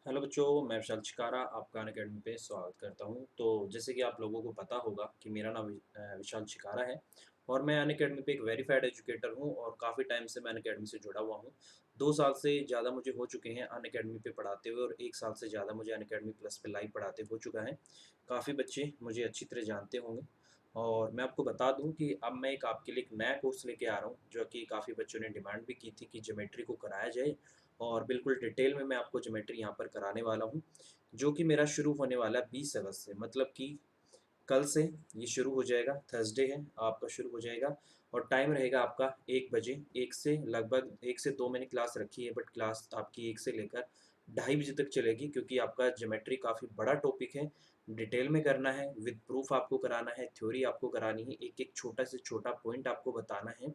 Hello बच्चों, मैं विशाल चिकारा आपका अनअकैडमी पे स्वागत करता हूँ। तो जैसे कि आप लोगों को पता होगा कि मेरा नाम विशाल चिकारा है और मैं अनअकैडमी पे एक वेरीफाइड एजुकेटर हूँ और काफ़ी टाइम से मैं अनअकैडमी से जुड़ा हुआ हूँ। 2 साल से ज़्यादा मुझे हो चुके हैं अनअकैडमी पे पढ़ाते हुए और 1 साल से ज़्यादा मुझे अनअकैडमी प्लस पे लाइव पढ़ाते हो चुका है। काफ़ी बच्चे मुझे अच्छी तरह जानते होंगे और मैं आपको बता दूँ कि अब मैं एक आपके लिए एक नया कोर्स लेके आ रहा हूँ, जो कि काफ़ी बच्चों ने डिमांड भी की थी कि ज्योमेट्री को कराया जाए और बिल्कुल डिटेल में मैं आपको ज्योमेट्री यहाँ पर कराने वाला हूँ, जो कि मेरा शुरू होने वाला है 20 अगस्त से। मतलब कि कल से ये शुरू हो जाएगा, थर्सडे है आपका शुरू हो जाएगा और टाइम रहेगा आपका 1 बजे। 1 से लगभग 1 से 2 मैंने क्लास रखी है, बट क्लास आपकी 1 से लेकर ढाई बजे तक चलेगी, क्योंकि आपका ज्योमेट्री काफ़ी बड़ा टॉपिक है, डिटेल में करना है, विद प्रूफ आपको कराना है, थ्योरी आपको करानी है, एक-एक छोटा से छोटा पॉइंट आपको बताना है।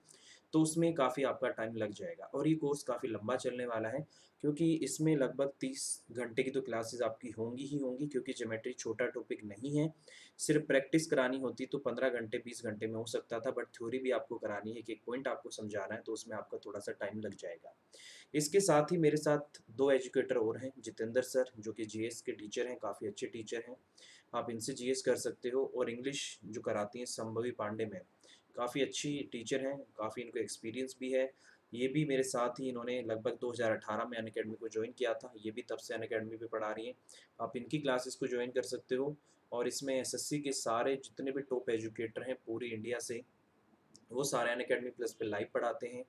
तो उसमें काफ़ी आपका टाइम लग जाएगा और ये कोर्स काफ़ी लंबा चलने वाला है, क्योंकि इसमें लगभग 30 घंटे की तो क्लासेस आपकी होंगी ही होंगी, क्योंकि ज्योमेट्री छोटा टॉपिक नहीं है। सिर्फ प्रैक्टिस करानी होती तो 15 घंटे 20 घंटे में हो सकता था, बट थ्योरी भी आपको करानी है, एक-एक पॉइंट आपको समझाना है, तो उसमें आपका थोड़ा-सा टाइम लग जाएगा। इसके साथ ही मेरे साथ 2 एजुकेटर और हैं, जितेंद्र सर जो कि जीएस के टीचर हैं, काफ़ी अच्छे टीचर हैं। आप इनसे जीएस कर सकते हो, और इंग्लिश जो कराती हैं संभवी पांडे मैम, काफ़ी अच्छी टीचर हैं, काफ़ी इनको एक्सपीरियंस भी है। ये भी मेरे साथ ही इन्होंने लगभग 2018 में अनअकैडमी को जॉइन किया था, ये भी तब से अनअकैडमी पे पढ़ा रही हैं। आप इनकी क्लासेस को जॉइन कर सकते हो और इसमें एसएससी के सारे जितने भी टॉप एजुकेटर हैं पूरी इंडिया से, वो सारे अनअकैडमी प्लस पे लाइव पढ़ाते हैं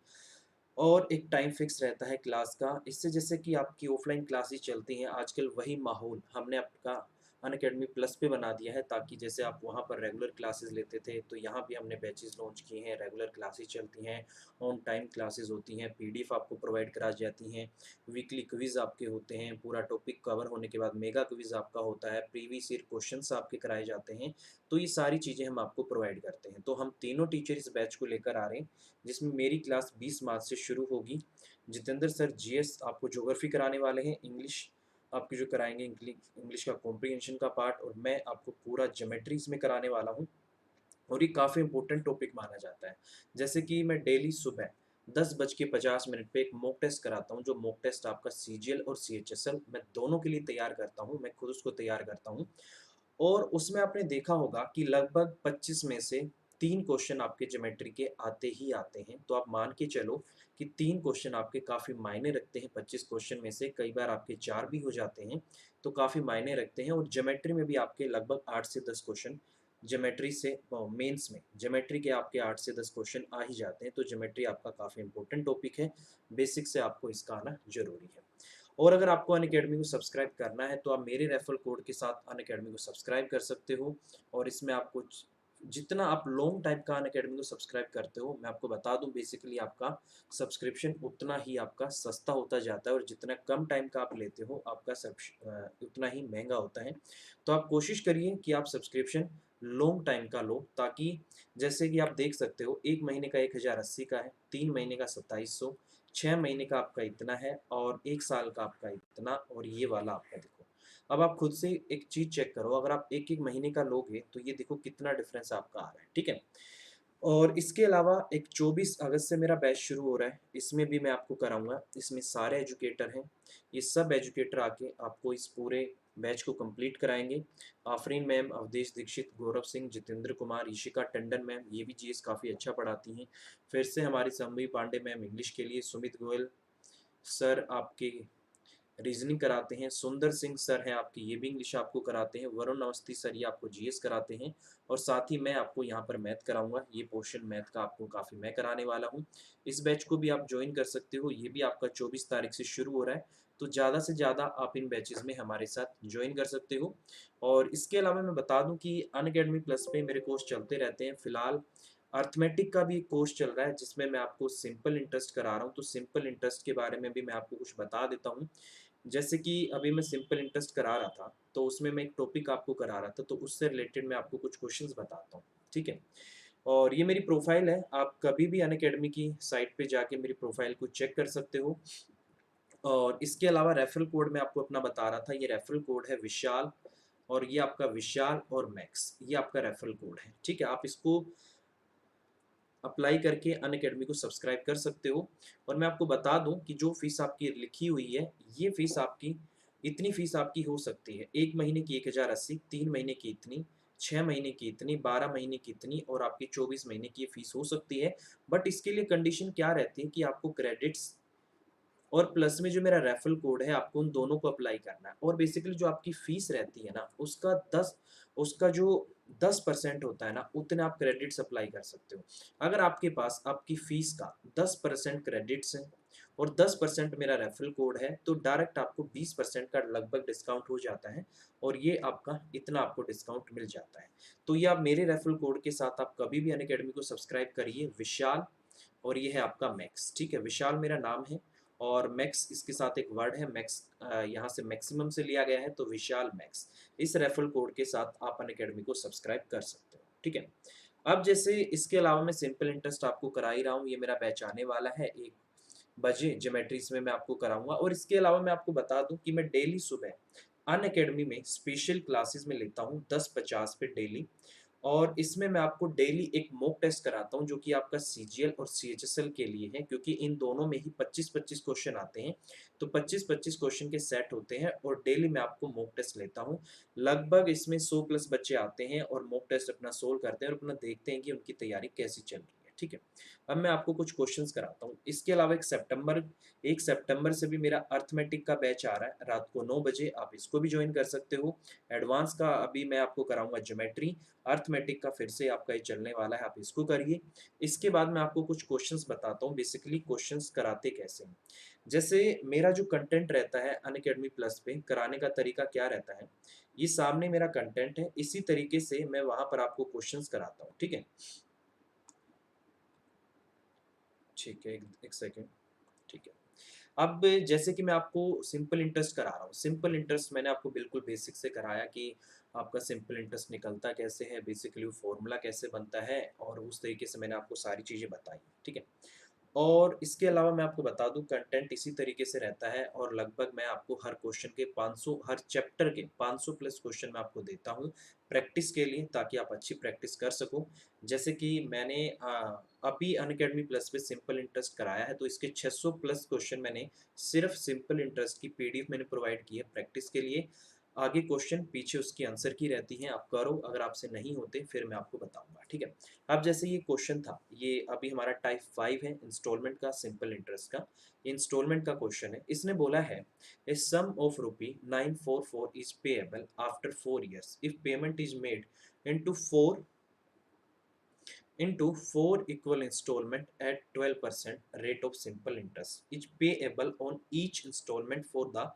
और एक टाइम फिक्स रहता है क्लास का। इससे जैसे कि आपकी ऑफलाइन क्लासेस चलती हैं आजकल, वही माहौल हमने आपका अनअकैडमी प्लस पे बना दिया है, ताकि जैसे आप वहाँ पर रेगुलर क्लासेस लेते थे, तो यहाँ भी हमने बैचेस लॉन्च किए हैं, रेगुलर क्लासेस चलती हैं, ऑन टाइम क्लासेस होती हैं, पीडीएफ आपको प्रोवाइड कराई जाती हैं, वीकली क्विज़ आपके होते हैं, पूरा टॉपिक कवर होने के बाद मेगा क्विज़ आपका होता है, प्रीवियस ईयर क्वेश्चंस आपके कराए जाते हैं। तो ये सारी चीज़ें हम आपको प्रोवाइड करते हैं। तो हम तीनों टीचर इस बैच को लेकर आ रहे हैं, जिसमें मेरी क्लास 20 मार्च से शुरू होगी। जितेंद्र सर जीएस आपको ज्योग्राफी कराने वाले हैं, इंग्लिश आपकी जो कराएँगे इंग्लिश का कॉम्प्रिहेंशन का पार्ट, और मैं आपको पूरा ज्योमेट्री इसमें कराने वाला हूँ और ये काफ़ी इम्पोर्टेंट टॉपिक माना जाता है। जैसे कि मैं डेली सुबह 10:50 पे एक मॉक टेस्ट कराता हूँ, जो मॉक टेस्ट आपका सीजीएल और सीएचएसएल मैं दोनों के लिए तैयार करता हूँ, मैं खुद उसको तैयार करता हूँ। और उसमें आपने देखा होगा कि लगभग 25 में से 3 क्वेश्चन आपके ज्योमेट्री के आते ही आते हैं। तो आप मान के चलो कि 3 क्वेश्चन आपके काफ़ी मायने रखते हैं, 25 क्वेश्चन में से कई बार आपके 4 भी हो जाते हैं, तो काफ़ी मायने रखते हैं। और ज्योमेट्री में भी आपके लगभग 8 से 10 क्वेश्चन ज्योमेट्री से मेंस में ज्योमेट्री के आपके 8 से 10 क्वेश्चन आ ही जाते हैं। तो ज्योमेट्री आपका काफ़ी इंपॉर्टेंट टॉपिक है, बेसिक से आपको इसका आना ज़रूरी है। और अगर आपको अनअकैडमी को सब्सक्राइब करना है, तो आप मेरे रेफरल कोड के साथ अनअकैडमी को सब्सक्राइब कर सकते हो और इसमें आपको जितना आप लॉन्ग टाइम का अनअकैडमी को सब्सक्राइब करते हो, मैं आपको बता दूं, बेसिकली आपका सब्सक्रिप्शन उतना ही आपका सस्ता होता जाता है, और जितना कम टाइम का आप लेते हो आपका उतना ही महंगा होता है। तो आप कोशिश करिए कि आप सब्सक्रिप्शन लॉन्ग टाइम का लो, ताकि जैसे कि आप देख सकते हो 1 महीने का 1080 का है, 3 महीने का 2700, 6 महीने का आपका इतना है और 1 साल का आपका इतना, और ये वाला आपका देखो। अब आप खुद से एक चीज़ चेक करो, अगर आप 1-1 महीने का लोगे तो ये देखो कितना डिफरेंस आपका आ रहा है, ठीक है? और इसके अलावा एक 24 अगस्त से मेरा बैच शुरू हो रहा है, इसमें भी मैं आपको कराऊँगा। इसमें सारे एजुकेटर हैं, ये सब एजुकेटर आके आपको इस पूरे बैच को कंप्लीट कराएँगे। आफरीन मैम, अवधेश दीक्षित, गौरव सिंह, जितेंद्र कुमार, ईशिका टंडन मैम, ये भी जीएस काफ़ी अच्छा पढ़ाती हैं। फिर से हमारी संवी पांडे मैम इंग्लिश के लिए, सुमित गोयल सर आपके रीजनिंग कराते हैं, सुंदर सिंह सर हैं आपके, ये भी इंग्लिश आपको कराते हैं, वरुण अवस्थी सर ये आपको जीएस कराते हैं, और साथ ही मैं आपको यहाँ पर मैथ कराऊंगा। ये पोर्शन मैथ का आपको काफ़ी मैं कराने वाला हूँ। इस बैच को भी आप ज्वाइन कर सकते हो, ये भी आपका 24 तारीख से शुरू हो रहा है। तो ज़्यादा से ज़्यादा आप इन बैचेज़ में हमारे साथ ज्वाइन कर सकते हो। और इसके अलावा मैं बता दूँ कि अनअकैडमी प्लस पे मेरे कोर्स चलते रहते हैं। फिलहाल अर्थमेटिक का भी एक कोर्स चल रहा है, जिसमें मैं आपको सिंपल इंटरेस्ट करा रहा हूँ। तो सिंपल इंटरेस्ट के बारे में भी मैं आपको कुछ बता देता हूँ। जैसे कि अभी मैं सिंपल इंटरेस्ट करा रहा था, तो उसमें मैं एक टॉपिक आपको करा रहा था, तो उससे रिलेटेड मैं आपको कुछ क्वेश्चंस बताता हूँ, ठीक है? और ये मेरी प्रोफाइल है, आप कभी भी अनअकैडमी की साइट पे जाके मेरी प्रोफाइल को चेक कर सकते हो। और इसके अलावा रेफरल कोड मैं आपको अपना बता रहा था, ये रेफरल कोड है विशाल, और ये आपका विशाल और मैक्स, ये आपका रेफरल कोड है, ठीक है? आप इसको अप्लाई करके अनअकैडमी को सब्सक्राइब कर सकते हो। और मैं आपको बता दूं कि जो फीस आपकी लिखी हुई है, ये फीस आपकी इतनी फीस आपकी हो सकती है, 1 महीने की 1080, 3 महीने की इतनी, 6 महीने की इतनी, 12 महीने की इतनी और आपकी 24 महीने की फीस हो सकती है। बट इसके लिए कंडीशन क्या रहती है कि आपको क्रेडिट्स और प्लस में जो मेरा रेफरल कोड है आपको उन दोनों को अप्लाई करना है। और बेसिकली जो आपकी फीस रहती है ना उसका जो 10% होता है ना, उतने आप क्रेडिट्स अप्लाई कर सकते हो। अगर आपके पास आपकी फीस का 10% क्रेडिट्स है और 10% मेरा रेफरल कोड है तो डायरेक्ट आपको 20% का लगभग डिस्काउंट हो जाता है और ये आपका इतना आपको डिस्काउंट मिल जाता है। तो ये आप मेरे रेफरल कोड के साथ आप कभी भी अनअकैडमी को सब्सक्राइब करिए, विशाल, और ये है आपका मैक्स। ठीक है, विशाल मेरा नाम है और मैक्स इसके साथ एक वर्ड है, मैक्स यहाँ से मैक्सिमम से लिया गया है, तो विशाल मैक्स। इस रेफरल कोड के साथ आप अनअकैडमी को सब्सक्राइब कर सकते हो। ठीक है, अब जैसे इसके अलावा मैं सिंपल इंटरेस्ट आपको करा ही रहा हूँ, ये मेरा बैच आने वाला है 1 बजे ज्योमेट्रीज में मैं आपको कराऊंगा। और इसके अलावा मैं आपको बता दूं कि मैं डेली सुबह अनअकैडमी में स्पेशल क्लासेस में लेता हूँ 10:50 पे डेली। और इसमें मैं आपको डेली एक मॉक टेस्ट कराता हूँ जो कि आपका सीजीएल और सीएचएसएल के लिए है, क्योंकि इन दोनों में ही 25-25 क्वेश्चन आते हैं। तो 25-25 क्वेश्चन के सेट होते हैं और डेली मैं आपको मॉक टेस्ट लेता हूँ। लगभग इसमें 100 प्लस बच्चे आते हैं और मॉक टेस्ट अपना सोल्व करते हैं और अपना देखते हैं कि उनकी तैयारी कैसी चल रही है। ठीक है, अब मैं आपको कुछ क्वेश्चंस कराता हूँ। इसके अलावा 1 सितंबर से भी मेरा अर्थमेटिक का बैच आ रहा है रात को 9 बजे, आप इसको भी ज्वाइन कर सकते हो। एडवांस का अभी मैं आपको कराऊंगा ज्योमेट्री, अर्थमेटिक का फिर से आपका ये चलने वाला है, आप इसको करिए। इसके बाद मैं आपको कुछ क्वेश्चंस बताता हूँ, बेसिकली क्वेश्चंस कराते कैसे हैं। जैसे मेरा जो कंटेंट रहता है अनअकैडमी प्लस पे कराने का तरीका क्या रहता है, ये सामने मेरा कंटेंट है, इसी तरीके से मैं वहां पर आपको क्वेश्चंस कराता हूँ। ठीक है, ठीक है, एक सेकेंड। ठीक है, अब जैसे कि मैं आपको सिंपल इंटरेस्ट करा रहा हूँ, सिंपल इंटरेस्ट मैंने आपको बिल्कुल बेसिक से कराया कि आपका सिंपल इंटरेस्ट निकलता कैसे है, बेसिकली वो फॉर्मूला कैसे बनता है, और उस तरीके से मैंने आपको सारी चीज़ें बताई। ठीक है, और इसके अलावा मैं आपको बता दूं कंटेंट इसी तरीके से रहता है और लगभग मैं आपको हर क्वेश्चन के 500, हर चैप्टर के 500 प्लस क्वेश्चन मैं आपको देता हूं प्रैक्टिस के लिए, ताकि आप अच्छी प्रैक्टिस कर सको। जैसे कि मैंने अभी अनअकैडमी प्लस पे सिंपल इंटरेस्ट कराया है तो इसके 600 प्लस क्वेश्चन मैंने सिर्फ सिंपल इंटरेस्ट की पीडीएफ मैंने प्रोवाइड की है प्रैक्टिस के लिए। आगे क्वेश्चन पीछे उसकी आंसर की रहती हैं, आप करो, अगर आपसे नहीं होते फिर मैं आपको बताऊंगा। ठीक है, अब जैसे ये क्वेश्चन था, ये अभी हमारा टाइप 5 है इंस्टॉलमेंट का, सिंपल इंटरेस्ट का इंस्टॉलमेंट का क्वेश्चन है। इसने बोला है a sum of rupee 944 is payable after 4 years if payment is made into 4 equal installment at 12% rate of simple interest is payable on each installment for the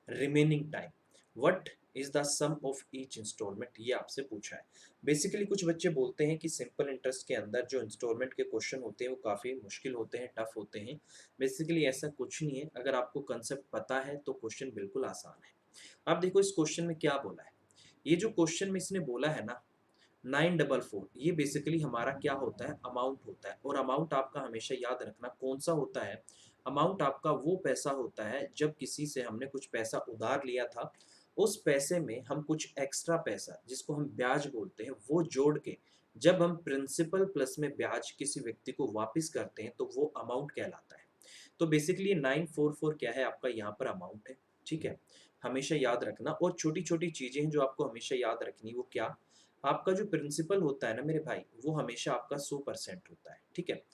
remaining time. What is the sum of each installment? ये आपसे पूछा है। Basically कुछ बच्चे बोलते हैं कि simple interest के अंदर जो इंस्टॉलमेंट के क्वेश्चन होते हैं वो काफ़ी मुश्किल होते हैं, टफ होते हैं। बेसिकली ऐसा कुछ नहीं है, अगर आपको कंसेप्ट पता है तो क्वेश्चन बिल्कुल आसान है। अब देखो इस क्वेश्चन में क्या बोला है, ये जो क्वेश्चन में इसने बोला है ना 944, ये बेसिकली हमारा क्या होता है, अमाउंट होता है। और अमाउंट आपका हमेशा याद रखना कौन सा होता है, अमाउंट आपका वो पैसा होता है जब किसी से हमने कुछ पैसा उधार लिया था, उस पैसे में हम कुछ एक्स्ट्रा पैसा जिसको हम ब्याज बोलते हैं वो जोड़ के जब हम प्रिंसिपल प्लस में ब्याज किसी व्यक्ति को वापस करते हैं तो वो अमाउंट कहलाता है। तो बेसिकली 944 क्या है, आपका यहाँ पर अमाउंट है। ठीक है, हमेशा याद रखना। और छोटी छोटी चीजें हैं जो आपको हमेशा याद रखनी, वो क्या, आपका जो प्रिंसिपल होता है ना मेरे भाई, वो हमेशा आपका 100% होता है। ठीक है,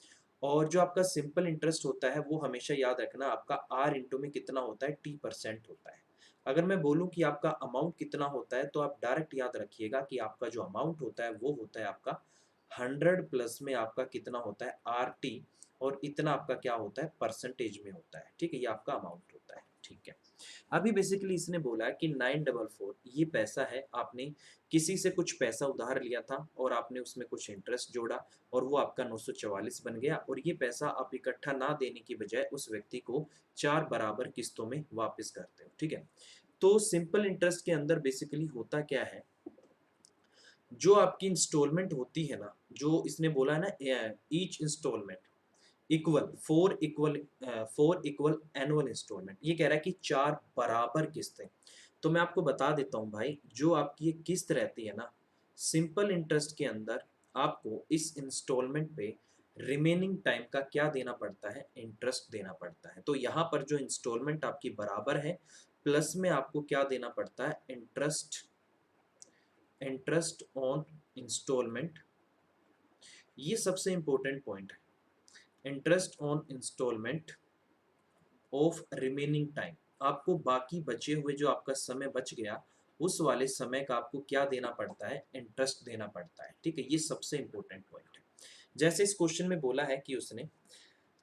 और जो आपका सिंपल इंटरेस्ट होता है वो हमेशा याद रखना आपका आर इंटू में कितना होता है, T% होता है। अगर मैं बोलूं कि आपका अमाउंट कितना होता है तो आप डायरेक्ट याद रखिएगा कि आपका जो अमाउंट होता है वो होता है आपका 100 प्लस में आपका कितना होता है RT, और इतना आपका क्या होता है, परसेंटेज में होता है। ठीक है, ये आपका अमाउंट होता है। ठीक है, अभी बेसिकली इसने बोला है कि 944 ये पैसा है, आपने किसी से कुछ पैसा उधार लिया था और आपने उसमें कुछ इंटरेस्ट जोड़ा और वो आपका 944 बन गया, और ये पैसा आप इकट्ठा ना देने की बजाय उस व्यक्ति को 4 बराबर किस्तों में वापस करते हो। ठीक है, तो सिंपल इंटरेस्ट के अंदर बेसिकली होता क्या है, जो आपकी इंस्टॉलमेंट होती है ना, जो इसने बोला है ना each instalment equal 4 equal annual instalment, ये कह रहा है कि 4 बराबर किस्तें। तो मैं आपको बता देता हूँ भाई, जो आपकी ये किस्त रहती है ना सिंपल इंटरेस्ट के अंदर, आपको इस इंस्टॉलमेंट पे रिमेनिंग टाइम का क्या देना पड़ता है, इंटरेस्ट देना पड़ता है। तो यहाँ पर जो इंस्टॉलमेंट आपकी बराबर है प्लस में आपको क्या देना पड़ता है, इंटरेस्ट, इंटरेस्ट ऑन इंस्टॉलमेंट। ये सबसे इंपॉर्टेंट पॉइंट है, interest on instalment of remaining time. आपको बाकी बचे हुए जो आपका समय बच गया उस वाले समय का आपको क्या देना पड़ता है, इंटरेस्ट देना पड़ता है। ठीक है, ये सबसे इंपॉर्टेंट पॉइंट है। जैसे इस क्वेश्चन में बोला है कि उसने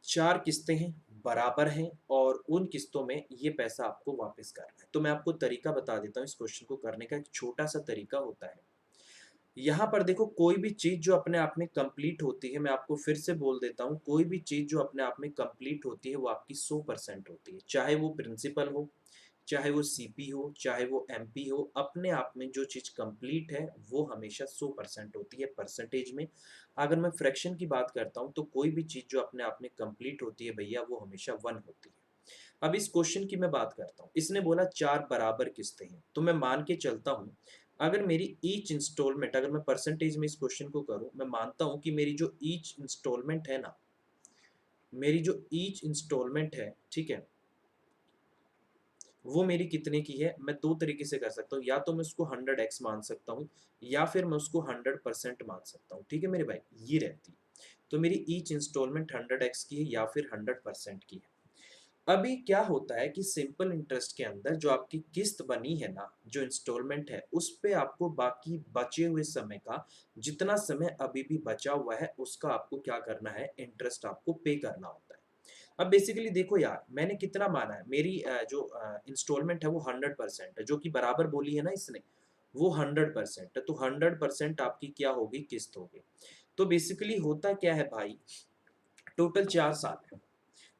4 किस्तें हैं, बराबर हैं, और उन किस्तों में ये पैसा आपको वापस करना है। तो मैं आपको तरीका बता देता हूँ इस क्वेश्चन को करने का। एक छोटा सा तरीका होता है, यहाँ पर देखो, कोई भी चीज जो अपने आप में कंप्लीट होती है, मैं आपको फिर से बोल देता हूँ, कोई भी चीज जो अपने आप में कंप्लीट होती है वो आपकी 100% होती है। चाहे वो प्रिंसिपल हो, चाहे वो सीपी हो, चाहे वो एमपी हो, अपने आप में जो चीज कंप्लीट है वो हमेशा 100% होती है परसेंटेज में। अगर मैं फ्रैक्शन की बात करता हूँ तो कोई भी चीज जो अपने आप में कंप्लीट होती है भैया वो हमेशा 1 होती है। अब इस क्वेश्चन की मैं बात करता हूँ, इसने बोला 4 बराबर किस्तें हैं, तो मैं मान के चलता हूँ अगर मेरी ईच इंस्टॉलमेंट, अगर मैं परसेंटेज में इस क्वेश्चन को करूँ, मैं मानता हूँ कि मेरी जो ईच इंस्टॉलमेंट है ना, मेरी जो ईच इंस्टॉलमेंट है, ठीक है, वो मेरी कितने की है। मैं दो तरीके से कर सकता हूँ, या तो मैं उसको 100x मान सकता हूँ, या फिर मैं उसको 100% मान सकता हूँ। ठीक है मेरे भाई, ये रहती है। तो मेरी ईच इंस्टॉलमेंट 100x की है या फिर 100% की है। अभी क्या होता है कि सिंपल इंटरेस्ट के अंदर जो आपकी किस्त बनी है ना, जो इंस्टॉलमेंट है, उस पे आपको बाकी बचे हुए समय का, जितना समय अभी भी बचा हुआ है उसका आपको क्या करना है, इंटरेस्ट आपको पे करना होता है। अब बेसिकली देखो यार, मैंने कितना माना है, मेरी जो इंस्टॉलमेंट है वो 100% है, जो कि बराबर बोली है ना इसने, वो 100% है। तो 100% आपकी क्या होगी, किस्त होगी। तो बेसिकली होता क्या है भाई, टोटल 4 साल है।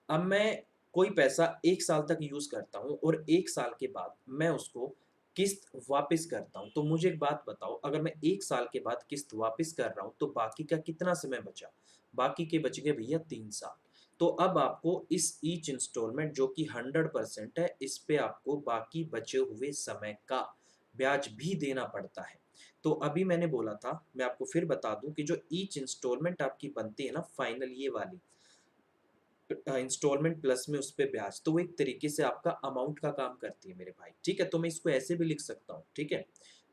अब मैं कोई पैसा 1 साल तक यूज करता हूँ और 1 साल के बाद मैं उसको किस्त वापस करता हूँ। तो मुझे एक बात बताओ, अगर मैं 1 साल के बाद किस्त वापस कर रहा हूँ तो बाकी का कितना समय बचा, बाकी के बच गए भैया 3 साल। तो अब आपको इस ईच इंस्टॉलमेंट जो कि 100% है, इस पे आपको बाकी बचे हुए समय का ब्याज भी देना पड़ता है। तो अभी मैंने बोला था, मैं आपको फिर बता दूं कि जो ईच इंस्टॉलमेंट आपकी बनती है ना, फाइनल ये वाली इंस्टॉलमेंट प्लस में उस पे ब्याज, तो वो एक तरीके से आपका अमाउंट का काम करती है मेरे भाई। ठीक है, तो मैं इसको ऐसे भी लिख सकता हूँ। ठीक है,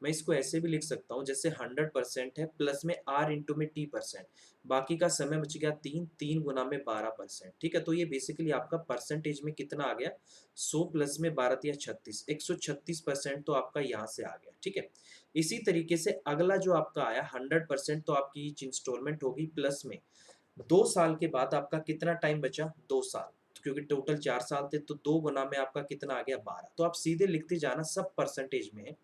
मैं इसको ऐसे भी लिख सकता हूँ, जैसे 100% है, प्लस में आर इंटू में टी%, बाकी का समय बच गया 3 गुना में 12%। ठीक है, तो ये बेसिकली आपका परसेंटेज में कितना आ गया, 100 प्लस में 12 या 36, 136% तो आपका यहाँ से आ गया। ठीक है, इसी तरीके से अगला जो आपका आया 100%, तो आपकी इंस्टॉलमेंट होगी प्लस में 2 साल के बाद आपका कितना टाइम बचा, 2 साल, क्योंकि टोटल 4 साल थे, तो 2 गुना में आपका कितना आ गया, 12। तो आप सीधे लिखते जाना, सब परसेंटेज में है।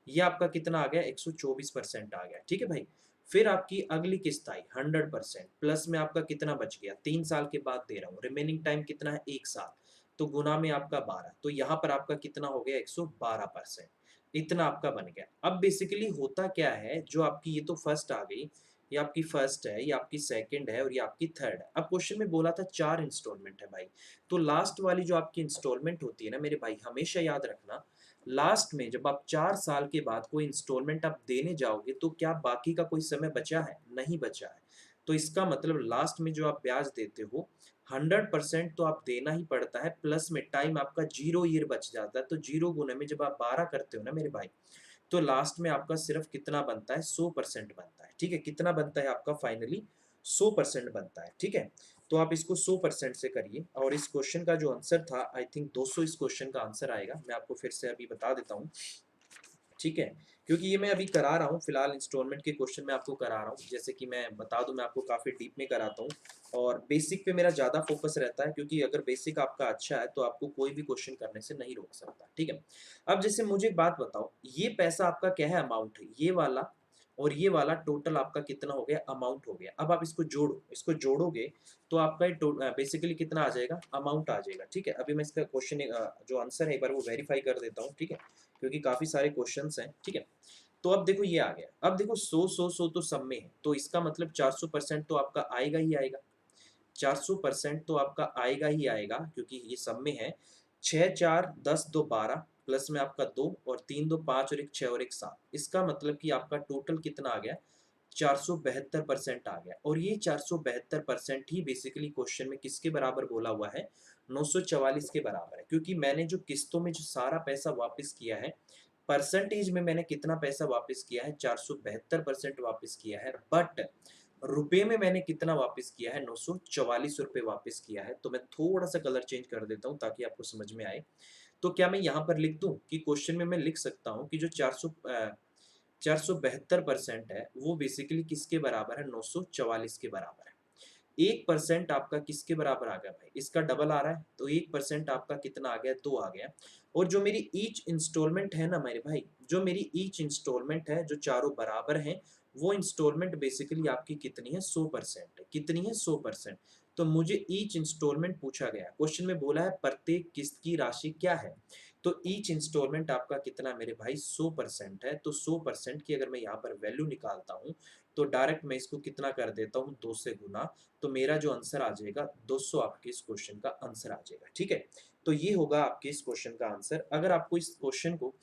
ये आपका कितना आ गया, 124% आ गया। ठीक है भाई, फिर आपकी अगली किस्त आई 100%, प्लस में आपका कितना बच गया, 3 साल के बाद दे रहा हूँ, रिमेनिंग टाइम कितना है, 1 साल, तो गुना में आपका 12, तो यहाँ पर आपका कितना हो गया, 112%। इतना आपका बन गया। अब बेसिकली होता क्या है, जो आपकी ये तो फर्स्ट आ गई, ये आपकी फर्स्ट है, ये आपकी सेकंड है और ये आपकी थर्ड है। अब क्वेश्चन में बोला था 4 इंस्टॉलमेंट है भाई, तो लास्ट वाली जो आपकी इंस्टॉलमेंट होती है ना मेरे भाई, हमेशा याद रखना, लास्ट में जब आप 4 साल के बाद कोई इंस्टॉलमेंट आप देने जाओगे तो क्या बाकी का कोई समय बचा है, नहीं बचा है। तो इसका मतलब लास्ट में जो आप ब्याज देते हो 100% तो आप देना ही पड़ता है, प्लस में टाइम आपका 0 ईयर बच जाता है। तो 0 गुने में जब आप 12 करते हो ना मेरे भाई, तो लास्ट में आपका सिर्फ कितना बनता है, 100% बनता है। ठीक है, कितना बनता है आपका, फाइनली 100% बनता है। ठीक है, तो आप इसको 100% से करिए, और इस क्वेश्चन का जो आंसर था, आई थिंक 200 इस क्वेश्चन का आंसर आएगा। मैं आपको फिर से अभी बता देता हूँ। ठीक है, क्योंकि ये मैं अभी करा रहा हूँ फिलहाल, इंस्टॉलमेंट के क्वेश्चन मैं आपको करा रहा हूँ। जैसे कि मैं बता दूं, मैं आपको काफ़ी डीप में कराता हूँ, और बेसिक पे मेरा ज़्यादा फोकस रहता है, क्योंकि अगर बेसिक आपका अच्छा है तो आपको कोई भी क्वेश्चन करने से नहीं रोक सकता। ठीक है, अब जैसे मुझे एक बात बताओ, ये पैसा आपका क्या है, अमाउंट है, ये वाला और ये वाला टोटल आपका कितना हो गया, अमाउंट हो गया। अब आप इसको जोड़ो, इसको जोड़ोगे तो आपका बेसिकली कितना आ जाएगा, अमाउंट आ जाएगा। ठीक है, अभी मैं इसका क्वेश्चन जो आंसर है एक बार वो वेरीफाई कर देता हूँ। ठीक है, क्योंकि काफ़ी सारे क्वेश्चंस हैं। ठीक है, तो अब देखो ये आ गया। अब देखो 100 तो सब में है, तो इसका मतलब 400% तो आपका आएगा ही आएगा, 400% तो आपका आएगा ही आएगा, क्योंकि ये सब में है। 6 4 10 2 12, प्लस में आपका 2 और 3 2 5 और 1 6 और 1 7, इसका मतलब कि आपका टोटल कितना आ गया, 472% आ गया। और ये 472% ही बेसिकली क्वेश्चन में किसके बराबर बोला हुआ है, 944 के बराबर है। क्योंकि मैंने जो किस्तों में जो सारा पैसा वापस किया है, परसेंटेज में मैंने कितना पैसा वापस किया है, 472% वापस किया है, बट रुपए में मैंने कितना वापस किया है, 944 रुपए वापस किया है। तो मैं थोड़ा सा कलर चेंज कर देता हूँ ताकि आपको समझ में आए। तो क्या मैं यहाँ पर लिख दूं कि क्वेश्चन में मैं लिख सकता हूँ कि जो 472% है वो बेसिकली किसके बराबर है, 944 के बराबर है। 1% आपका किसके बराबर आ गया भाई, इसका डबल आ रहा है, तो 1% आपका कितना आ गया, 2 आ गया। और जो मेरी ईच इंस्टॉलमेंट है ना मेरे भाई, जो मेरी ईच इंस्टॉलमेंट है, जो चारों बराबर हैं, वो इंस्टॉलमेंट बेसिकली आपकी कितनी है, 100% है। कितनी है, 100%। तो मुझे ईच इंस्टॉलमेंट पूछा गया, क्वेश्चन में बोला है प्रत्येक किस्त की राशि क्या है। तो ईच इंस्टॉलमेंट आपका कितना मेरे भाई, 100% है। तो 100% की अगर मैं यहाँ पर वैल्यू निकालता हूँ, तो डायरेक्ट मैं इसको कितना कर देता हूँ, 2 से गुना। तो मेरा जो आंसर आ जाएगा 200, आपके इस क्वेश्चन का आंसर आ जाएगा। ठीक है, तो ये होगा आपके इस क्वेश्चन का आंसर। अगर आपको इस क्वेश्चन को,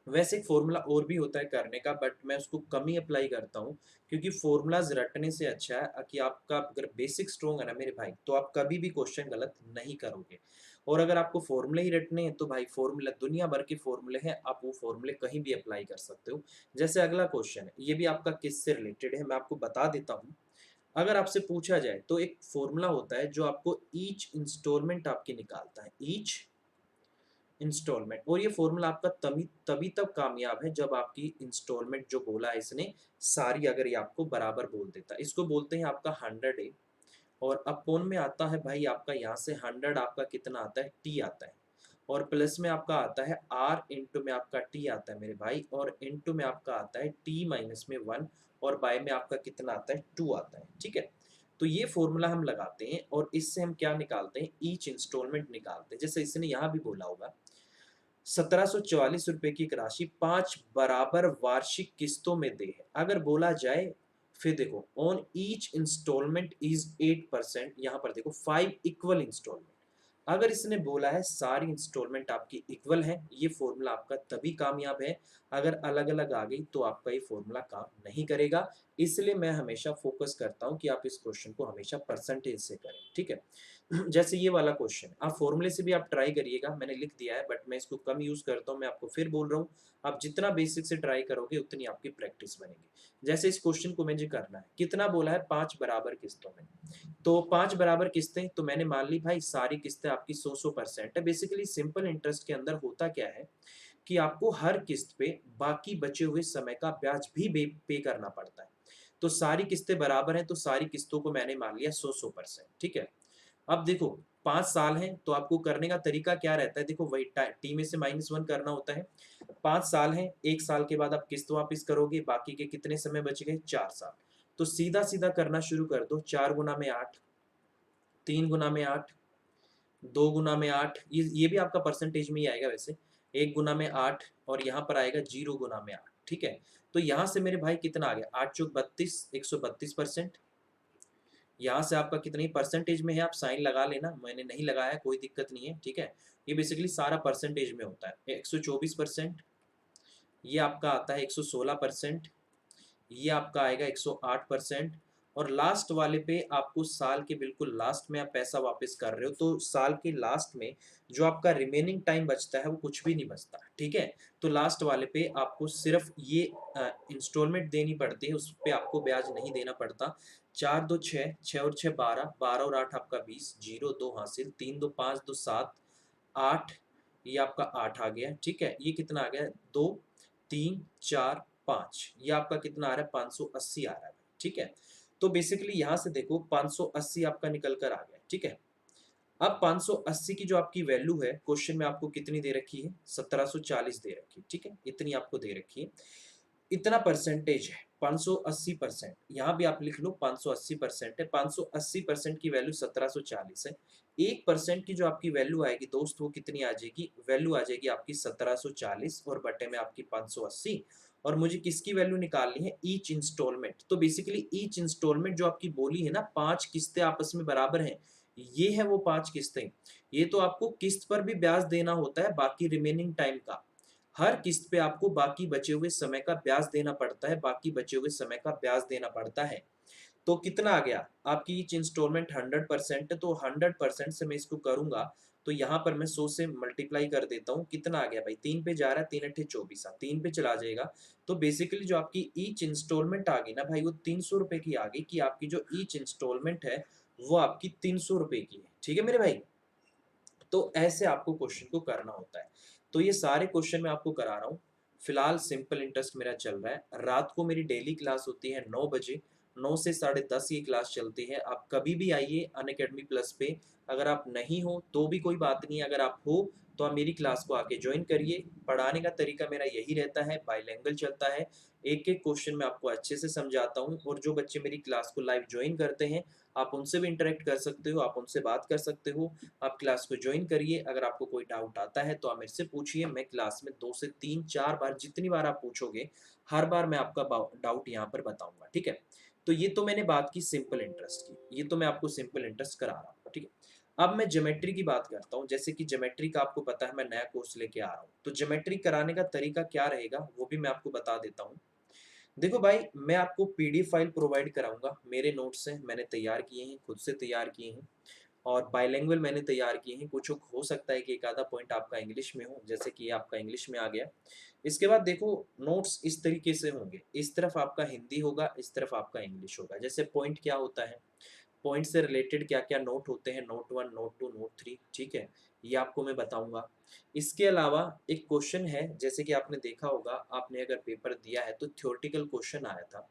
वैसे एक फॉर्मूला और भी होता है करने का, बट मैं उसको कम ही अप्लाई करता हूँ, क्योंकि फॉर्मूलाज रटने से अच्छा है कि आपका अगर बेसिक स्ट्रॉन्ग है ना मेरे भाई, तो आप कभी भी क्वेश्चन गलत नहीं करोगे। और अगर आपको फॉर्मूले ही रटने हैं तो भाई फॉर्मूला दुनिया भर के फॉर्मूले हैं, आप वो फॉर्मूले कहीं भी अप्लाई कर सकते हो। जैसे अगला क्वेश्चन है, ये भी आपका किससे रिलेटेड है, मैं आपको बता देता हूँ। अगर आपसे पूछा जाए तो एक फॉर्मूला होता है जो आपको ईच इंस्टॉलमेंट आपकी निकालता है, ईच इंस्टॉलमेंट। और ये फॉर्मूला आपका तभी तभी तब कामयाब है जब आपकी इंस्टॉलमेंट जो बोला है इसने सारी, अगर ये आपको बराबर बोल देता है। इसको बोलते हैं आपका 100 और अपोन में आता है भाई आपका यहाँ से 100 आपका कितना आता है, टी आता है। और प्लस में आपका आता है आर, इंटू में आपका टी आता है मेरे भाई, और इंटू में आपका आता है टी माइनस में 1, और बाय में आपका कितना आता है, 2 आता है। ठीक है, तो ये फॉर्मूला हम लगाते हैं और इससे हम क्या निकालते हैं, ईच इंस्टॉलमेंट निकालते हैं। जैसे इसने यहाँ भी बोला होगा 1744 रुपए की एक राशि 5 बराबर वार्षिक किस्तों में दे है। अगर बोला जाए, फिर देखो ऑन ईच इंस्टॉलमेंट इज 8%, यहाँ पर देखो 5 इक्वल इंस्टॉलमेंट। अगर इसने बोला है सारी इंस्टॉलमेंट आपकी इक्वल है, ये फॉर्मूला आपका तभी कामयाब है। अगर अलग अलग आ गई तो आपका ये फॉर्मूला काम नहीं करेगा। इसलिए मैं हमेशा फोकस करता हूँ कि आप इस क्वेश्चन को हमेशा परसेंटेज से करें। ठीक है, जैसे ये वाला क्वेश्चन आप फॉर्मूले से भी आप ट्राई करिएगा, मैंने लिख दिया है बट मैं इसको कम यूज करता हूँ। मैं आपको फिर बोल रहा हूँ, आप जितना बेसिक से ट्राई करोगे उतनी आपकी प्रैक्टिस बनेगी। जैसे इस क्वेश्चन को मुझे करना है, कितना बोला है, 5 बराबर किस्तों में। तो 5 बराबर किस्तें, तो मैंने मान ली भाई सारी किस्तें आपकी 100% है। बेसिकली सिंपल इंटरेस्ट के अंदर होता क्या है कि आपको हर किस्त पे बाकी बचे हुए समय का ब्याज भी पे करना पड़ता है। तो सारी किस्तें बराबर हैं, तो सारी किस्तों को मैंने मान लिया 100%। ठीक है, अब देखो 5 साल हैं तो आपको करने का तरीका क्या रहता है, देखो वही टी में से -1 करना होता है। 5 साल हैं, 1 साल के बाद आप किस्त वापस करोगे, बाकी के कितने समय बच गए, 4 साल। तो सीधा सीधा करना शुरू कर दो, 4 गुना में 8, 3 गुना में 8, 2 गुना में 8, ये भी आपका परसेंटेज में ही आएगा वैसे, 1 गुना में 8, और यहाँ पर आएगा 0 गुना में 8। ठीक है, तो यहाँ से मेरे भाई कितना आ गया, 8 चौक 32, 132%। यहाँ से आपका कितनी परसेंटेज में है, आप साइन लगा लेना, मैंने नहीं लगाया, कोई दिक्कत नहीं है। ठीक है, ये बेसिकली सारा परसेंटेज में होता है। 124%, ये आपका आता है 116%, ये आपका आएगा 108%। और लास्ट वाले पे आपको साल के बिल्कुल लास्ट में आप पैसा वापस कर रहे हो, तो साल के लास्ट में जो आपका रिमेनिंग टाइम बचता है वो कुछ भी नहीं बचता। ठीक है, तो लास्ट वाले पे आपको सिर्फ ये इंस्टॉलमेंट देनी पड़ती है, उस पे आपको ब्याज नहीं देना पड़ता। 4 2 6, 6 और 6 12, 12 और 8 आपका 20, 0 2 हासिल, 3 2 5 2 7 8, ये आपका 8 आ गया। ठीक है, ये कितना आ गया, 2 3 4 5, ये आपका कितना आ रहा है, 580 आ रहा है। ठीक है, तो बेसिकली यहाँ से देखो 580 आपका निकल कर आ गया। ठीक है, अब 580 की जो आपकी वैल्यू है, क्वेश्चन में आपको कितनी दे रखी है, 1740 दे रखी है। ठीक है, इतनी आपको दे रखी है, इतना परसेंटेज है 580%। यहाँ भी आप लिख लो 580% है, 580% की वैल्यू 1740 है। 1% की जो आपकी वैल्यू आएगी दोस्त, वो कितनी आ जाएगी, वैल्यू आ जाएगी आपकी 1740 और बटे में आपकी 580। और मुझे किसकी वैल्यू निकालनी है, ईच इंस्टॉलमेंट। तो बेसिकली ईच इंस्टॉलमेंट जो आपकी बोली है ना, 5 किस्तें आपस में बराबर हैं, ये है वो 5 किस्तें। ये तो आपको किस्त पर भी ब्याज देना होता है बाकी रिमेनिंग टाइम का। हर किस्त पे आपको बाकी बचे हुए समय का ब्याज देना पड़ता है, बाकी बचे हुए समय का ब्याज देना पड़ता है। तो कितना आ गया? आपकी ईच इंस्टॉलमेंट 100% है, तो 100% से मैं इसको करूँगा, तो यहाँ पर मैं 100 से मल्टीप्लाई कर देता हूँ, कितना आ गया भाई? 3 पे जा रहा है, 3 अट्ठे 24 3 पे चला जाएगा। तो बेसिकली जो आपकी ईच इंस्टॉलमेंट आ गई ना भाई, वो 300 रुपए की आ गई कि आपकी जो ईच इंस्टॉलमेंट है, वो आपकी 300 रुपए की है। ठीक है मेरे भाई? तो ऐसे आपको क्वेश्चन को करना होता है। तो ये सारे क्वेश्चन मैं आपको करा रहा हूँ। फिलहाल सिंपल इंटरेस्ट मेरा चल रहा है। रात को मेरी डेली क्लास होती है 9 बजे, 9 से 10:30 ये क्लास चलती है। आप कभी भी आइए अनअकैडमी प्लस पे। अगर आप नहीं हो तो भी कोई बात नहीं है, अगर आप हो तो आप मेरी क्लास को आके ज्वाइन करिए। पढ़ाने का तरीका मेरा यही रहता है, बाइलिंगुअल चलता है। एक-एक क्वेश्चन मैं आपको अच्छे से समझाता हूँ, और जो बच्चे मेरी क्लास को लाइव ज्वाइन करते हैं, आप उनसे भी इंटरेक्ट कर सकते हो, आप उनसे बात कर सकते हो। आप क्लास को ज्वाइन करिए। अगर आपको कोई डाउट आता है तो आप मेरे से पूछिए। मैं क्लास में 2 से 3 4 बार, जितनी बार आप पूछोगे, हर बार मैं आपका डाउट यहाँ पर बताऊंगा। ठीक है? तो ये तो मैंने बात की सिंपल इंटरेस्ट की, ये तो मैं आपको सिंपल इंटरेस्ट करा रहा हूँ। ठीक है? अब मैं ज्योमेट्री की बात करता हूँ। जैसे कि ज्योमेट्री का आपको पता है, मैं नया कोर्स लेके आ रहा हूँ, तो ज्योमेट्री कराने का तरीका क्या रहेगा वो भी मैं आपको बता देता हूँ। देखो भाई, मैं आपको पीडीएफ फाइल प्रोवाइड कराऊंगा। मेरे नोट्स हैं, मैंने तैयार किए हैं, खुद से तैयार किए हैं, और बाइलिंगुअल मैंने तैयार किए हैं। कुछ हो सकता है कि एक आधा पॉइंट आपका इंग्लिश में हो, जैसे कि ये आपका इंग्लिश में आ गया। इसके बाद देखो, नोट्स इस तरीके से होंगे, इस तरफ आपका हिंदी होगा, इस तरफ आपका इंग्लिश होगा। जैसे पॉइंट क्या होता है, पॉइंट से रिलेटेड क्या क्या नोट होते हैं, नोट 1, नोट 2, नोट 3। ठीक है? ये आपको मैं बताऊंगा। इसके अलावा एक क्वेश्चन है, जैसे कि आपने देखा होगा, आपने अगर पेपर दिया है तो थ्योरेटिकल क्वेश्चन आया था।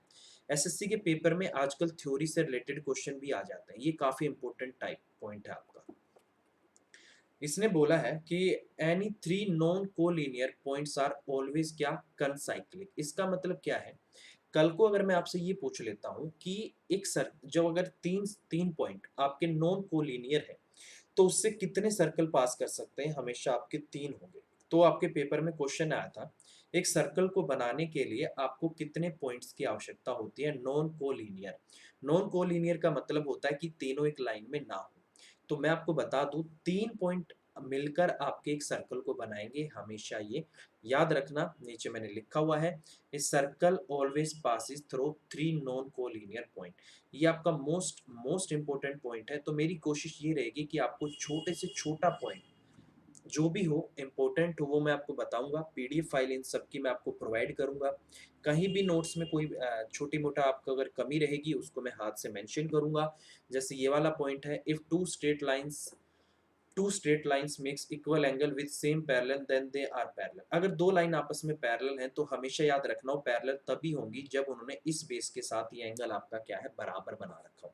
एसएससी के पेपर में आजकल थ्योरी से रिलेटेड क्वेश्चन भी आ जाते हैं, ये काफी इंपॉर्टेंट टाइप पॉइंट है आपका। इसने बोला है कि any three non collinear points are always क्या, कंसाइक्लिक। इसका मतलब क्या है? कल को अगर मैं आपसे ये पूछ लेता हूँ कि एक सर जो अगर तीन तीन पॉइंट आपके नॉन कोलिनियर है, तो उससे कितने सर्कल पास कर सकते हैं? हमेशा आपके 3 होंगे। तो आपके पेपर में क्वेश्चन आया था, एक सर्कल को बनाने के लिए आपको कितने पॉइंट्स की आवश्यकता होती है नॉन कोलिनियर। नॉन कोलिनियर का मतलब होता है कि तीनों एक लाइन में ना हो। तो मैं आपको बता दूं, 3 पॉइंट मिलकर आपके एक सर्कल को बनाएंगे। हमेशा ये याद रखना, नीचे मैंने लिखा हुआ है, a circle always passes through 3 non collinear point. ये आपका मोस्ट मोस्ट इंपॉर्टेंट पॉइंट है। तो मेरी कोशिश ये रहेगी कि आपको छोटे से छोटा पॉइंट जो भी हो, इम्पोर्टेंट हो, वो मैं आपको बताऊंगा। पीडीएफ फाइल इन सब की मैं आपको प्रोवाइड करूंगा। कहीं भी नोट्स में कोई छोटी मोटा आपको अगर कमी रहेगी, उसको मैं हाथ से मेंशन करूंगा। जैसे ये वाला पॉइंट है, if two straight lines makes equal angle with same parallel then they are parallel. अगर दो लाइन आपस में पैरेलल हैं, तो हमेशा याद रखना हो पैरेलल तभी होंगी जब उन्होंने इस बेस के साथ ये एंगल आपका क्या है, बराबर बना रखा हो।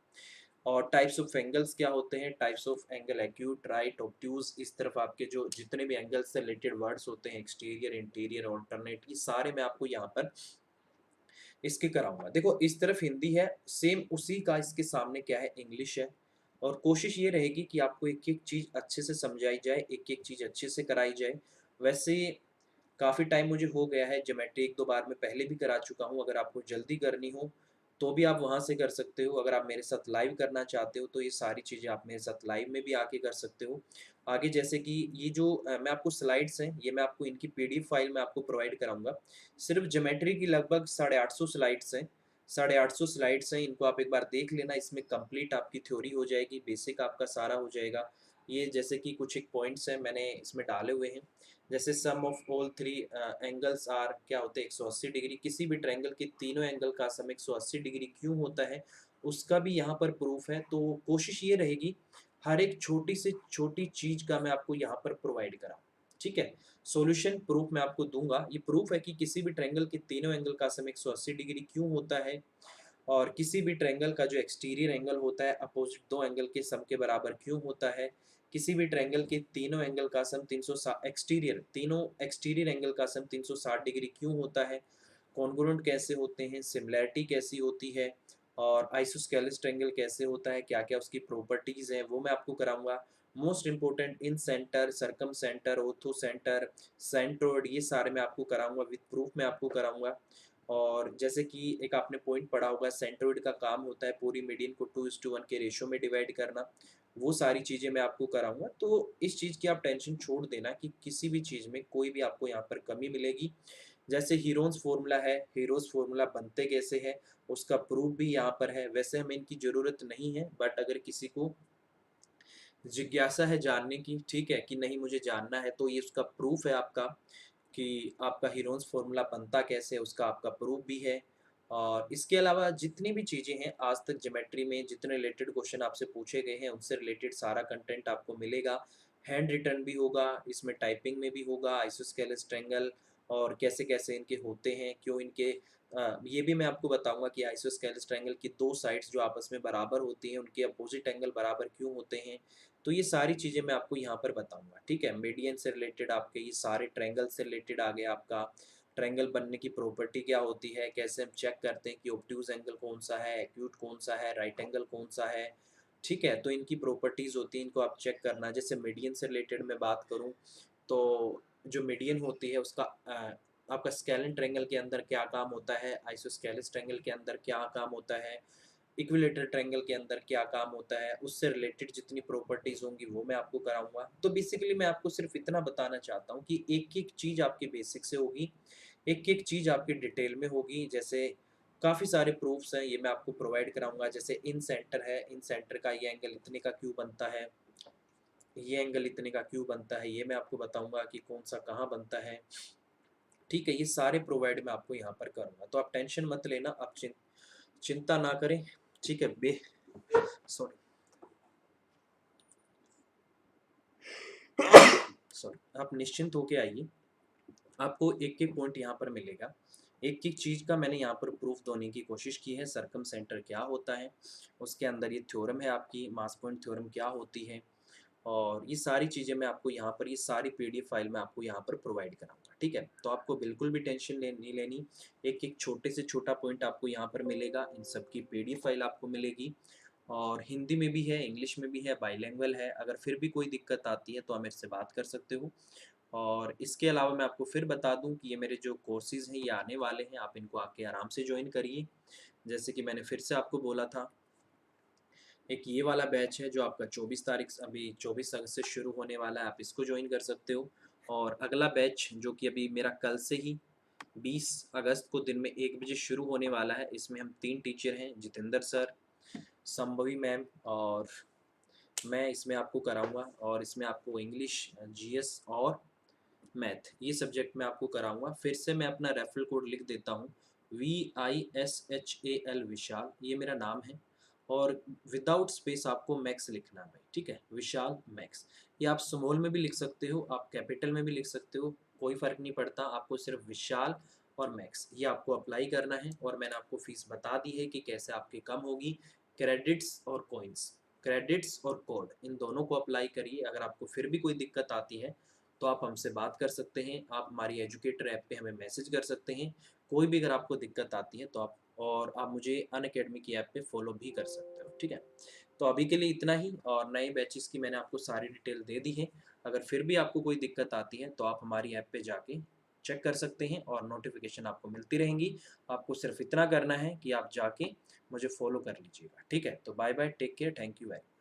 और टाइप्स ऑफ एंगल्स क्या होते हैं? Types of angle acute, right, obtuse. इस तरफ आपके जो जितने भी एंगल से रिलेटेड वर्ड्स होते हैं, एक्सटीरियर, इंटीरियर, ऑल्टरनेट, ये सारे मैं आपको यहाँ पर इसके कराऊंगा। देखो, इस तरफ हिंदी है, सेम उसी का इसके सामने क्या है, इंग्लिश है। और कोशिश ये रहेगी कि आपको एक एक चीज़ अच्छे से समझाई जाए, एक एक चीज़ अच्छे से कराई जाए। वैसे काफ़ी टाइम मुझे हो गया है, ज्योमेट्री 1-2 बार मैं पहले भी करा चुका हूँ। अगर आपको जल्दी करनी हो तो भी आप वहाँ से कर सकते हो। अगर आप मेरे साथ लाइव करना चाहते हो तो ये सारी चीज़ें आप मेरे साथ लाइव में भी आके कर सकते हो। आगे जैसे कि ये जो मैं आपको स्लाइड्स हैं, ये मैं आपको इनकी पीडीएफ फाइल मैं आपको प्रोवाइड कराऊँगा। सिर्फ ज्योमेट्री की लगभग 850 स्लाइड्स हैं। 850 स्लाइड्स हैं, इनको आप एक बार देख लेना। इसमें कंप्लीट आपकी थ्योरी हो जाएगी, बेसिक आपका सारा हो जाएगा। ये जैसे कि कुछ एक पॉइंट्स हैं मैंने इसमें डाले हुए हैं। जैसे sum of all three angles are क्या होते हैं, 180 डिग्री। किसी भी ट्रायंगल के तीनों एंगल का सम 180 डिग्री क्यों होता है, उसका भी यहाँ पर प्रूफ है। तो कोशिश ये रहेगी, हर एक छोटी से छोटी चीज का मैं आपको यहाँ पर प्रोवाइड कराऊँ। ठीक है? सॉल्यूशन प्रूफ मैं आपको दूंगा। ये प्रूफ है कि किसी भी ट्रायंगल के तीनों एंगल का सम 180 डिग्री क्यों होता है, और किसी भी ट्रायंगल का जो एक्सटीरियर एंगल होता है अपोजिट दो एंगल के सम के बराबर क्यों होता है। किसी भी ट्रायंगल के तीनों एंगल का सम 360 एक्सटीरियर एंगल का सम 360 डिग्री क्यों होता है। कॉन्ग्रुएंट कैसे होते हैं, सिमिलैरिटी कैसी होती है, और आइसोस्केलिस ट्रायंगल कैसे होता है, क्या क्या उसकी प्रॉपर्टीज हैं, वो मैं आपको कराऊंगा। Most important incentre, circumcentre, orthocentre, centroid, ये सारे मैं आपको कराऊंगा, विद प्रूफ मैं आपको कराऊंगा। और जैसे कि एक आपने पॉइंट पढ़ा होगा, सेंट्रोइड का काम होता है पूरी मीडियन को 2:1 के रेशियो में डिवाइड करना। वो सारी चीज़ें मैं आपको कराऊँगा। तो इस चीज़ की आप टेंशन छोड़ देना कि किसी भी चीज़ में कोई भी आपको यहाँ पर कमी मिलेगी। जैसे हीरोन्स फ़ॉर्मूला है, हीरोज़ फ़ॉर्मूला बनते कैसे हैं, उसका प्रूफ़ भी यहाँ पर है। वैसे हमें इनकी ज़रूरत नहीं है, बट अगर किसी को जिज्ञासा है जानने की, ठीक है, कि नहीं मुझे जानना है, तो ये उसका प्रूफ़ है आपका कि आपका हीरोन्स फ़ॉर्मूला बनता कैसे है, उसका आपका प्रूफ़ भी है। और इसके अलावा जितनी भी चीज़ें हैं, आज तक ज्योमेट्री में जितने रिलेटेड क्वेश्चन आपसे पूछे गए हैं, उनसे रिलेटेड सारा कंटेंट आपको मिलेगा। हैंड रिटन भी होगा, इसमें टाइपिंग में भी होगा, आइसोस्केलेस ट्रायंगल और कैसे-कैसे इनके होते हैं, क्यों इनके ये भी मैं आपको बताऊँगा कि आइसोस्केलेस ट्रायंगल की 2 साइड्स जो आपस में बराबर होती हैं, उनके अपोज़िट एंगल बराबर क्यों होते हैं। तो ये सारी चीज़ें मैं आपको यहाँ पर बताऊँगा, ठीक है? मीडियन से रिलेटेड आपके ये सारे ट्रायंगल से रिलेटेड आ गया आपका, ट्रायंगल बनने की प्रॉपर्टी क्या होती है, कैसे हम चेक करते हैं कि ऑब्ट्यूज़ एंगल कौन-सा है, एक्यूट कौन-सा है, राइट एंगल कौन-सा है, ठीक है? तो इनकी प्रॉपर्टीज़ होती हैं, इनको आप चेक करना। जैसे मीडियन से रिलेटेड मैं बात करूँ, तो जो मीडियन होती है उसका आपका स्केलिन ट्रायंगल के अंदर क्या काम होता है, आइसोस्केलेस ट्रायंगल के अंदर क्या काम होता है, इक्विलेटरल ट्रायंगल के अंदर क्या काम होता है, उससे रिलेटेड जितनी प्रॉपर्टीज़ होंगी वो मैं आपको कराऊँगा। तो बेसिकली मैं आपको सिर्फ़ इतना बताना चाहता हूँ कि एक-एक चीज़ आपकी बेसिक से होगी, एक-एक चीज़ आपकी डिटेल में होगी। जैसे काफ़ी सारे प्रूफ्स हैं, ये मैं आपको प्रोवाइड कराऊँगा। जैसे इन सेंटर है, इन सेंटर का ये एंगल इतने का क्यों बनता है, ये एंगल इतने का क्यों बनता है, ये मैं आपको बताऊँगा कि कौन-सा कहाँ बनता है। ठीक है, ये सारे प्रोवाइड मैं आपको यहाँ पर करूँगा। तो आप टेंशन मत लेना, आप चिंता ना करें, ठीक है? सॉरी सॉरी आप निश्चिंत होके आइए। आपको एक-एक पॉइंट यहाँ पर मिलेगा। एक-एक चीज़ का मैंने यहाँ पर प्रूफ़ देने की कोशिश की है, सरकम सेंटर क्या होता है, उसके अंदर ये थ्योरम है आपकी, मास पॉइंट थ्योरम क्या होती है, और ये सारी चीज़ें मैं आपको यहाँ पर, ये सारी पीडीएफ फाइल मैं आपको यहाँ पर प्रोवाइड कराऊँगा, ठीक है? तो आपको बिल्कुल भी टेंशन नहीं लेनी, एक-एक छोटे से छोटा पॉइंट आपको यहाँ पर मिलेगा, इन सब की पीडीएफ फाइल आपको मिलेगी और हिंदी में भी है, इंग्लिश में भी है, बाइलिंगुअल है। अगर फिर भी कोई दिक्कत आती है तो आप मेरे से बात कर सकते हो। और इसके अलावा मैं आपको फिर बता दूँ कि ये मेरे जो कोर्सेज़ हैं ये आने वाले हैं, आप इनको आके आराम से जॉइन करिए। जैसे कि मैंने फिर से आपको बोला था, एक ये वाला बैच है जो आपका 24 तारीख से, अभी 24 अगस्त से शुरू होने वाला है, आप इसको जॉइन कर सकते हो। और अगला बैच जो कि अभी मेरा कल से ही 20 अगस्त को दिन में 1 बजे शुरू होने वाला है, इसमें हम 3 टीचर हैं, जितेंद्र सर, संभवी मैम और मैं इसमें आपको कराऊँगा। और इसमें आपको इंग्लिश, जीएस और मैथ, ये सब्जेक्ट मैं आपको कराऊँगा। फिर से मैं अपना रेफरल कोड लिख देता हूँ, VISHAL विशाल, ये मेरा नाम है। और विदाउट स्पेस आपको मैक्स लिखना है भाई, ठीक है? विशाल मैक्स। ये आप स्मॉल में भी लिख सकते हो, आप कैपिटल में भी लिख सकते हो, कोई फ़र्क नहीं पड़ता। आपको सिर्फ विशाल और मैक्स ये आपको अप्लाई करना है। और मैंने आपको फ़ीस बता दी है कि कैसे आपकी कम होगी। क्रेडिट्स और कॉइन्स, क्रेडिट्स और कोड, इन दोनों को अप्लाई करिए। अगर आपको फिर भी कोई दिक्कत आती है तो आप हमसे बात कर सकते हैं, आप हमारी एजुकेटर ऐप पे हमें मैसेज कर सकते हैं। कोई भी अगर आपको दिक्कत आती है तो आप मुझे अनअकैडमी की ऐप पे फॉलो भी कर सकते हो, ठीक है? तो अभी के लिए इतना ही, और नए बैचेस की मैंने आपको सारी डिटेल दे दी है। अगर फिर भी आपको कोई दिक्कत आती है तो आप हमारी ऐप पे जाके चेक कर सकते हैं और नोटिफिकेशन आपको मिलती रहेंगी। आपको सिर्फ इतना करना है कि आप जाके मुझे फॉलो कर लीजिएगा, ठीक है? तो bye bye, take care, thank you very